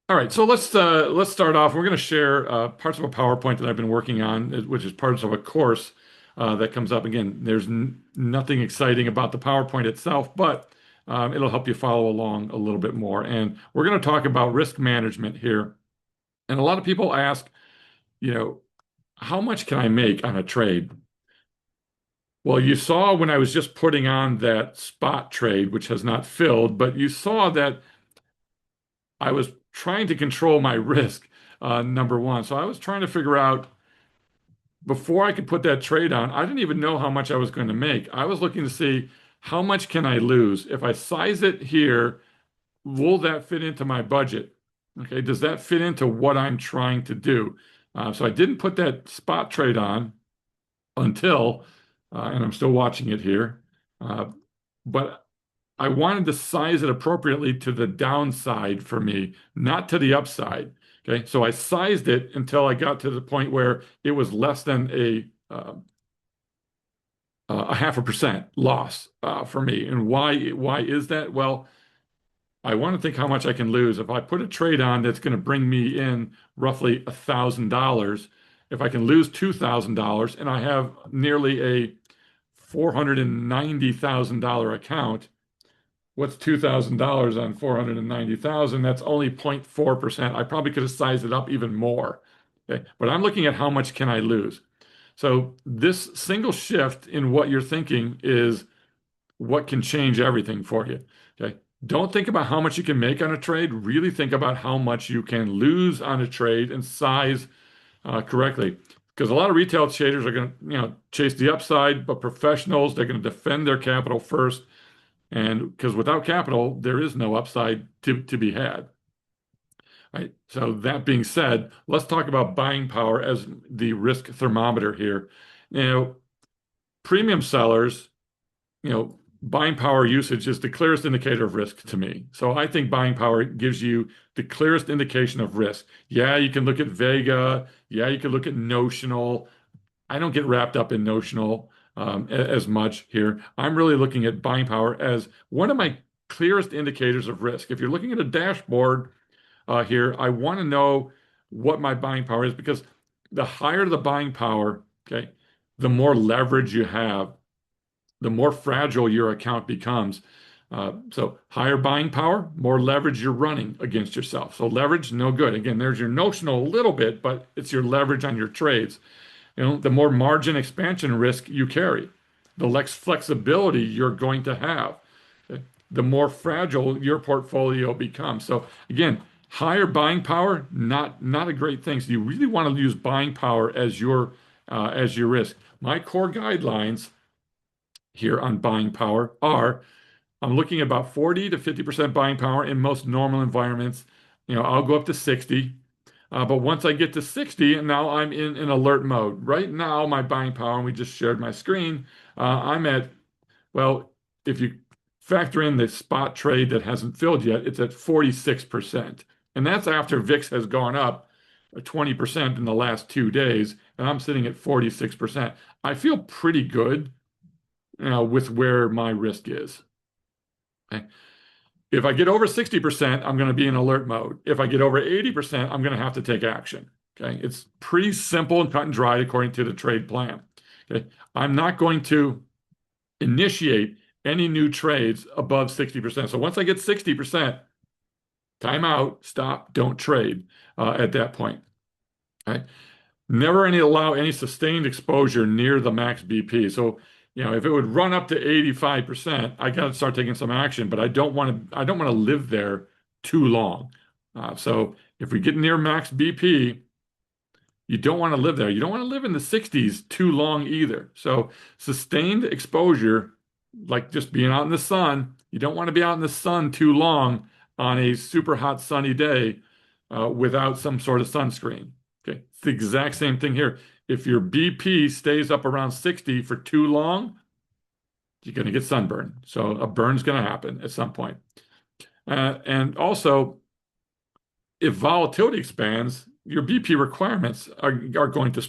All right, so let's start off. We're going to share parts of a PowerPoint that I've been working on, which is parts of a course that comes up. Again, there's n nothing exciting about the PowerPoint itself, but it'll help you follow along a little bit more. And we're going to talk about risk management here. And a lot of people ask, you know, how much can I make on a trade? Well, you saw when I was just putting on that spot trade, which has not filled, but you saw that I was trying to control my risk, number one. So I was trying to figure out before I could put that trade on, I didn't even know how much I was going to make. I was looking to see how much can I lose? If I size it here, will that fit into my budget? Okay, does that fit into what I'm trying to do? So I didn't put that spot trade on until, and I'm still watching it here, uh, but I wanted to size it appropriately to the downside for me, not to the upside. Okay, so I sized it until I got to the point where it was less than a 0.5% loss for me. And why is that? Well, I want to think how much I can lose. If I put a trade on that's going to bring me in roughly $1,000, if I can lose $2,000 and I have nearly a $490,000 account, what's $2,000 on 490,000? That's only 0.4%. I probably could have sized it up even more. Okay. But I'm looking at how much can I lose. So this single shift in what you're thinking is what can change everything for you. Okay. Don't think about how much you can make on a trade. Really think about how much you can lose on a trade and size correctly. Because a lot of retail traders are going to, chase the upside, but professionals, they're going to defend their capital first. And because without capital, there is no upside to be had. Right. So that being said, let's talk about buying power as the risk thermometer here. Now, premium sellers, buying power usage is the clearest indicator of risk to me. So I think buying power gives you the clearest indication of risk. Yeah, you can look at Vega. Yeah, you can look at notional. I don't get wrapped up in notional as much here. I'm really looking at buying power as one of my clearest indicators of risk. If you're looking at a dashboard here, I want to know what my buying power is because the higher the buying power, okay, the more leverage you have, the more fragile your account becomes. So higher buying power, more leverage you're running against yourself. So leverage, no good. Again, there's your notional a little bit, but it's your leverage on your trades. The more margin expansion risk you carry, the less flexibility you're going to have, the more fragile your portfolio becomes. So again, higher buying power, not a great thing. So you really want to use buying power as your risk. My core guidelines here on buying power are I'm looking at about 40 to 50% buying power in most normal environments. I'll go up to 60. But once I get to 60, now I'm in alert mode. Right now, my buying power, and we just shared my screen, I'm at, well, if you factor in the spot trade that hasn't filled yet, it's at 46%. And that's after VIX has gone up 20% in the last 2 days, and I'm sitting at 46%. I feel pretty good, with where my risk is. Okay. If I get over 60%, I'm going to be in alert mode. If I get over 80%, I'm going to have to take action. Okay. It's pretty simple and cut and dried according to the trade plan. Okay. I'm not going to initiate any new trades above 60%. So once I get 60%, time out, stop, don't trade at that point. Okay. Never allow any sustained exposure near the max BP. So, if it would run up to 85%, I got to start taking some action, but I don't want to live there too long. So if we get near max BP, you don't want to live there. You don't want to live in the 60s too long either. So sustained exposure, like just being out in the sun, you don't want to be out in the sun too long on a super hot sunny day without some sort of sunscreen. Okay, it's the exact same thing here. If your BP stays up around 60 for too long, you're going to get sunburn. So a burn's going to happen at some point. And also, if volatility expands, your BP requirements are going to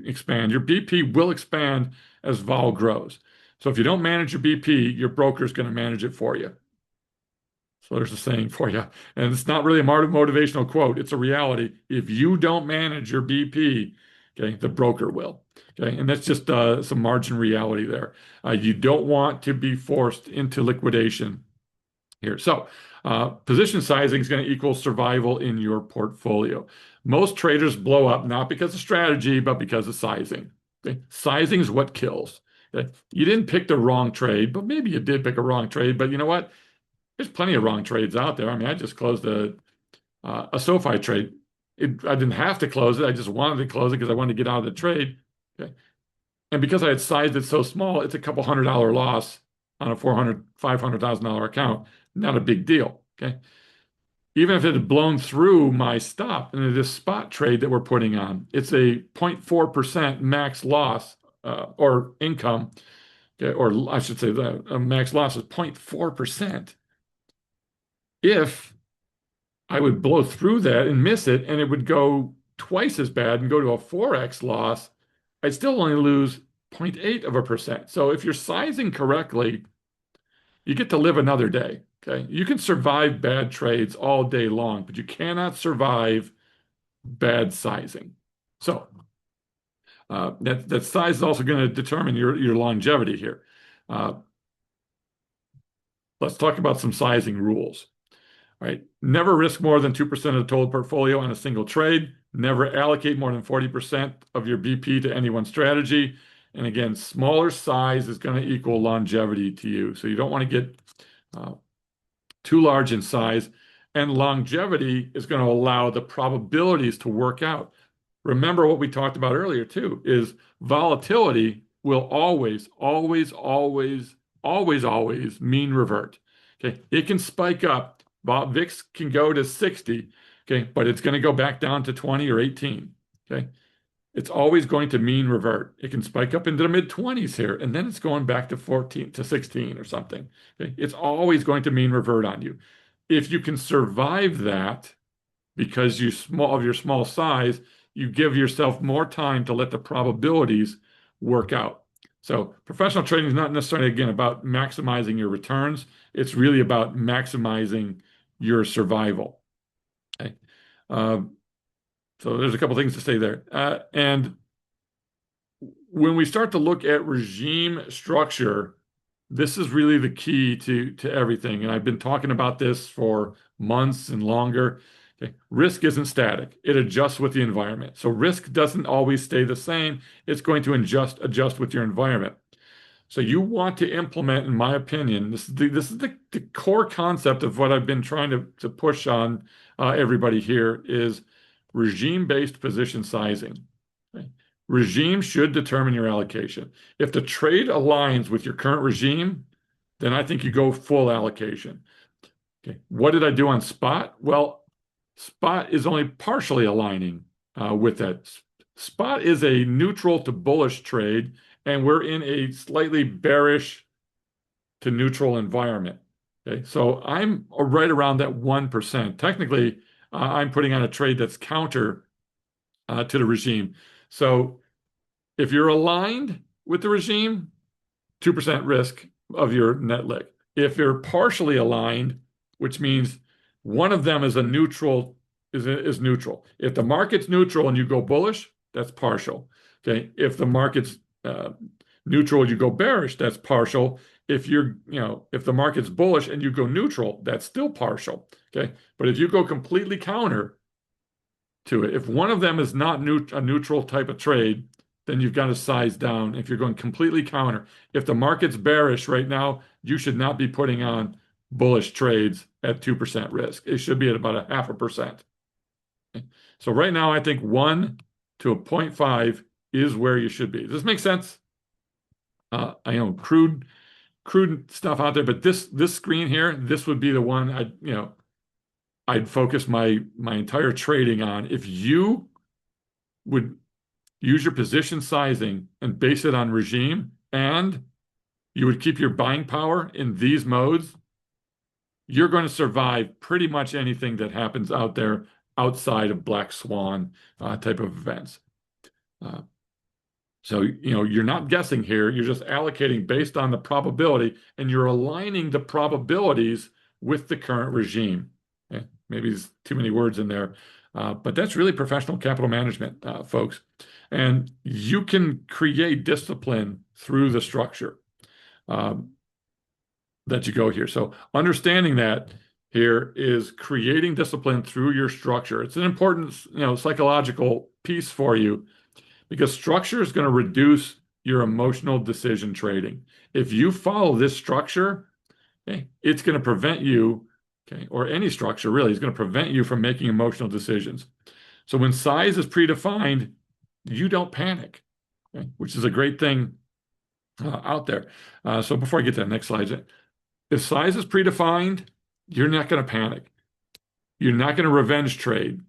expand. Your BP will expand as vol grows. So if you don't manage your BP, your broker is going to manage it for you. So there's a saying for you. And it's not really a motivational quote, it's a reality. If you don't manage your BP, okay, the broker will. Okay, and that's just some margin reality there. You don't want to be forced into liquidation here. So, position sizing is going to equal survival in your portfolio. Most traders blow up not because of strategy, but because of sizing. Okay? Sizing is what kills. Okay? You didn't pick the wrong trade, but maybe you did pick a wrong trade. But you know what? There's plenty of wrong trades out there. I mean, I just closed a SoFi trade. I didn't have to close it. I just wanted to close it because I wanted to get out of the trade. Okay? And because I had sized it so small, it's a couple $100 loss on a $500,000 account. Not a big deal. Okay. Even if it had blown through my stop in this spot trade that we're putting on, it's a 0.4% max loss or income. Okay, or I should say the max loss is 0.4%. If I would blow through that and miss it, and it would go twice as bad and go to a 4x loss, I'd still only lose 0.8%. So if you're sizing correctly, you get to live another day. Okay. You can survive bad trades all day long, but you cannot survive bad sizing. So that size is also going to determine your longevity here. Let's talk about some sizing rules. All right. Never risk more than 2% of the total portfolio on a single trade. Never allocate more than 40% of your BP to any one strategy. And again, smaller size is going to equal longevity to you. So you don't want to get too large in size. And longevity is going to allow the probabilities to work out. Remember what we talked about earlier, too, is volatility will always, always, always, always, always mean revert. Okay. It can spike up. VIX can go to 60, okay, but it's going to go back down to 20 or 18. Okay. It's always going to mean revert. It can spike up into the mid 20s here, and then it's going back to 14 to 16 or something. Okay. It's always going to mean revert on you. If you can survive that because of your small size, you give yourself more time to let the probabilities work out. So professional trading is not necessarily, again, about maximizing your returns. It's really about maximizing your survival. Okay. So there's a couple things to say there. And when we start to look at regime structure, this is really the key to everything. And I've been talking about this for months and longer. Okay. Risk isn't static. It adjusts with the environment. So risk doesn't always stay the same. It's going to adjust with your environment. So you want to implement, in my opinion, this is the core concept of what I've been trying to push on everybody here is regime-based position sizing. Okay. Regime should determine your allocation. If the trade aligns with your current regime, then I think you go full allocation. Okay. What did I do on spot? Well, spot is only partially aligning with that. Spot is a neutral to bullish trade, and we're in a slightly bearish to neutral environment. Okay, so I'm right around that 1%. Technically, I'm putting on a trade that's counter to the regime. So if you're aligned with the regime, 2% risk of your net leg. If you're partially aligned, which means one of them is a neutral, is neutral. If the market's neutral and you go bullish, that's partial. Okay. If the market's neutral and you go bearish, that's partial. If if the market's bullish and you go neutral, that's still partial. Okay. But if you go completely counter to it, if one of them is not a neutral type of trade, then you've got to size down if you're going completely counter. If the market's bearish right now, you should not be putting on bullish trades at 2% risk. It should be at about 0.5%. Okay. So right now, I think 1 to a 0.5 is where you should be. Does this make sense? I know crude stuff out there, but this screen here, this would be the one I'd focus my entire trading on. If you would use your position sizing and base it on regime, and you would keep your buying power in these modes, you're going to survive pretty much anything that happens out there outside of black swan type of events. So, you're not guessing here. You're just allocating based on the probability, and you're aligning the probabilities with the current regime. Maybe there's too many words in there, but that's really professional capital management, folks. And you can create discipline through the structure um, that you go here. So understanding that here is creating discipline through your structure. It's an important, psychological piece for you because structure is going to reduce your emotional decision trading. If you follow this structure, okay, it's going to prevent you, okay, or any structure really is going to prevent you from making emotional decisions. So when size is predefined, you don't panic, okay, which is a great thing out there. So before I get to the next slide, if size is predefined, you're not going to panic. You're not going to revenge trade.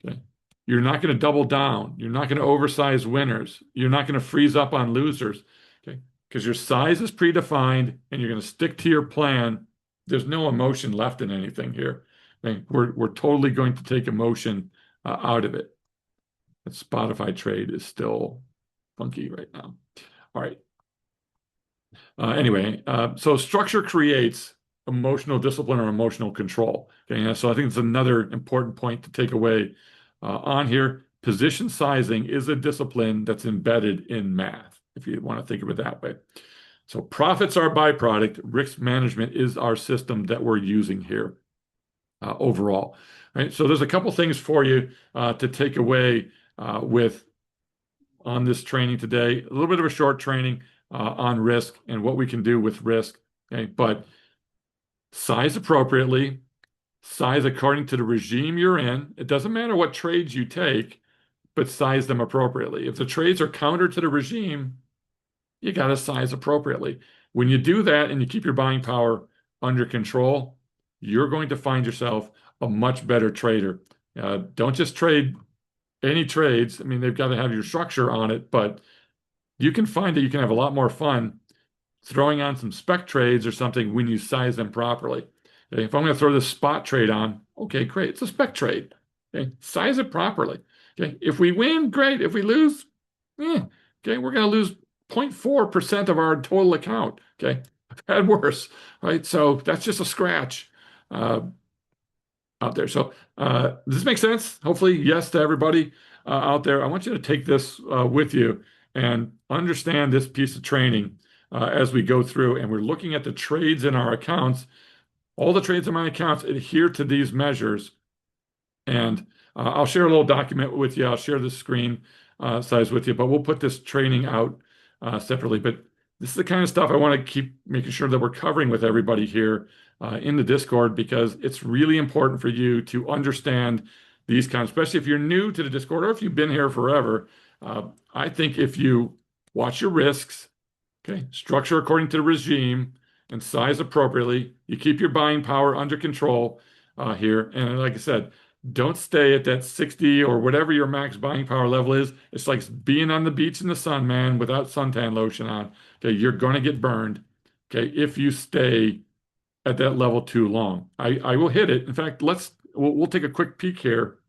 Okay? You're not going to double down. You're not going to oversize winners. You're not going to freeze up on losers. Okay? Because your size is predefined and you're going to stick to your plan. There's no emotion left in anything here. Okay? We're totally going to take emotion out of it. That Spotify trade is still funky right now. All right. So structure creates emotional discipline or emotional control. Okay, so I think it's another important point to take away on here. Position sizing is a discipline that's embedded in math, if you want to think of it that way. So profits are a byproduct. Risk management is our system that we're using here overall. Right. So there's a couple things for you to take away with on this training today. A little bit of a short training on risk and what we can do with risk. Okay, but size appropriately, size according to the regime you're in. It doesn't matter what trades you take, but size them appropriately. If the trades are counter to the regime, you got to size appropriately. When you do that and you keep your buying power under control, you're going to find yourself a much better trader. Don't just trade any trades. I mean, they've got to have your structure on it, but you can find that you can have a lot more fun throwing on some spec trades or something when you size them properly. Okay, if I'm going to throw this spot trade on, okay, great. It's a spec trade. Okay, size it properly. Okay, if we win, great. If we lose, okay, we're going to lose 0.4% of our total account. Okay, I've had worse, right? So that's just a scratch out there. So does this make sense? Hopefully, yes to everybody out there. I want you to take this with you and understand this piece of training as we go through. And we're looking at the trades in our accounts. All the trades in my accounts adhere to these measures. And I'll share a little document with you. I'll share the screen size with you, but we'll put this training out separately. But this is the kind of stuff I want to keep making sure that we're covering with everybody here in the Discord, because it's really important for you to understand these kinds, especially if you're new to the Discord or if you've been here forever. I think if you watch your risks, okay, structure according to the regime, and size appropriately, you keep your buying power under control here. And like I said, don't stay at that 60 or whatever your max buying power level is. It's like being on the beach in the sun, man, without suntan lotion on. Okay, you're going to get burned, okay, if you stay at that level too long. I will hit it. In fact, we'll take a quick peek here.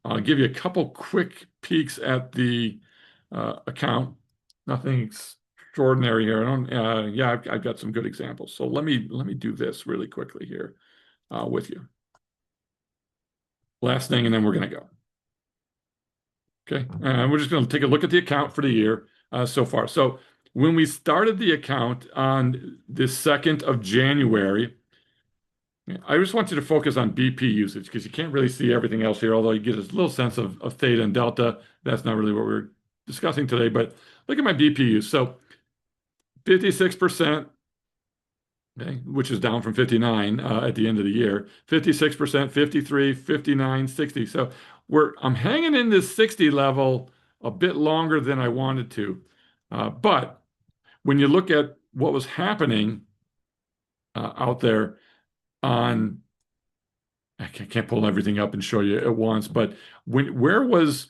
I'll give you a couple quick peeks at the account. Nothing extraordinary here. I've got some good examples. So let me do this really quickly here with you. Last thing, and then we're going to go. Okay, we're just going to take a look at the account for the year so far. So when we started the account on the 2nd of January, I just want you to focus on BP usage because you can't really see everything else here, although you get a little sense of theta and delta. That's not really what we're discussing today, but look at my BP use. So 56%, okay, which is down from 59 at the end of the year, 56%, 53, 59, 60. So I'm hanging in this 60 level a bit longer than I wanted to. But when you look at what was happening out there on, I can't pull everything up and show you at once, but let's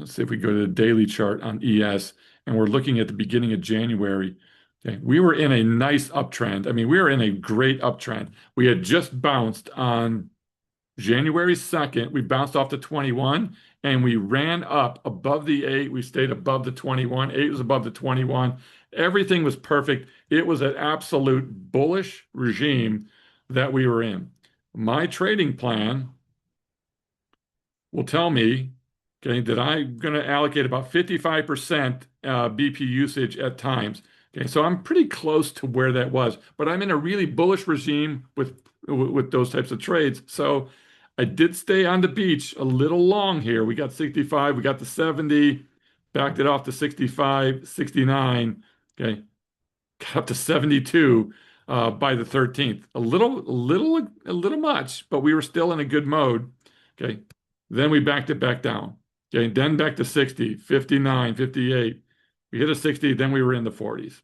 see if we go to the daily chart on ES, and we're looking at the beginning of January. Okay, we were in a nice uptrend. I mean, we were in a great uptrend. We had just bounced on January 2nd. We bounced off the 21 and we ran up above the 8. We stayed above the 21. 8 was above the 21. Everything was perfect. It was an absolute bullish regime that we were in. My trading plan will tell me, okay, that I'm going to allocate about 55% BP usage at times. Okay, so I'm pretty close to where that was, but I'm in a really bullish regime with those types of trades. So I did stay on the beach a little long here. We got 65, we got the 70, backed it off to 65, 69. Okay, got up to 72 by the 13th. A little much, but we were still in a good mode. Okay. Then we backed it back down. Okay. Then back to 60, 59, 58. We hit a 60, then we were in the 40s.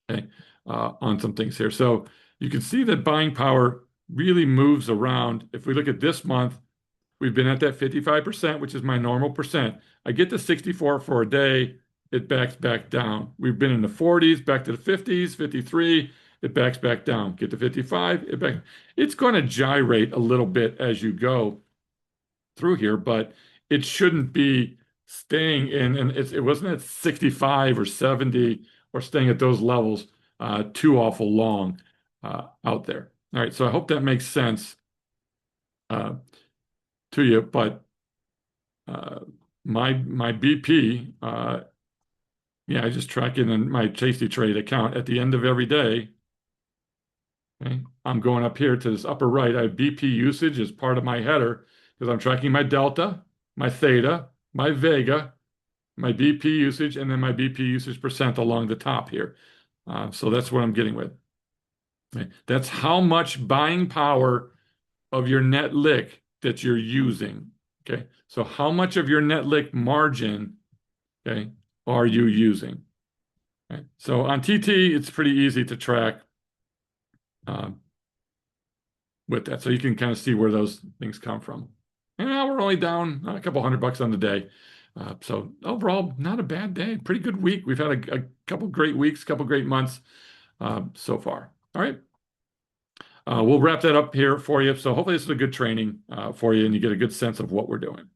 Okay. On some things here. So you can see that buying power really moves around. If we look at this month, we've been at that 55%, which is my normal percent. I get to 64 for a day, it backs back down. We've been in the 40s, back to the 50s, 53, it backs back down. Get to 55, it back. It's going to gyrate a little bit as you go through here, but it shouldn't be staying in, and it wasn't at 65 or 70 or staying at those levels too awful long out there. All right, so I hope that makes sense uh, to you, but uh, my BP, yeah, I just track it in my Tasty Trade account at the end of every day. Okay, I'm going up here to this upper right. I have BP usage as part of my header because I'm tracking my delta, my theta, my vega, my BP usage, and then my BP usage percent along the top here. So that's what I'm getting with. Okay. That's how much buying power of your net lick that you're using. Okay. So how much of your net lick margin, okay, are you using? Okay. So on TT, it's pretty easy to track um, with that. So you can kind of see where those things come from. And we're only down a couple $100 on the day. So overall, not a bad day. Pretty good week. We've had a couple great weeks, couple great months so far. All right. We'll wrap that up here for you. So hopefully this is a good training for you and you get a good sense of what we're doing.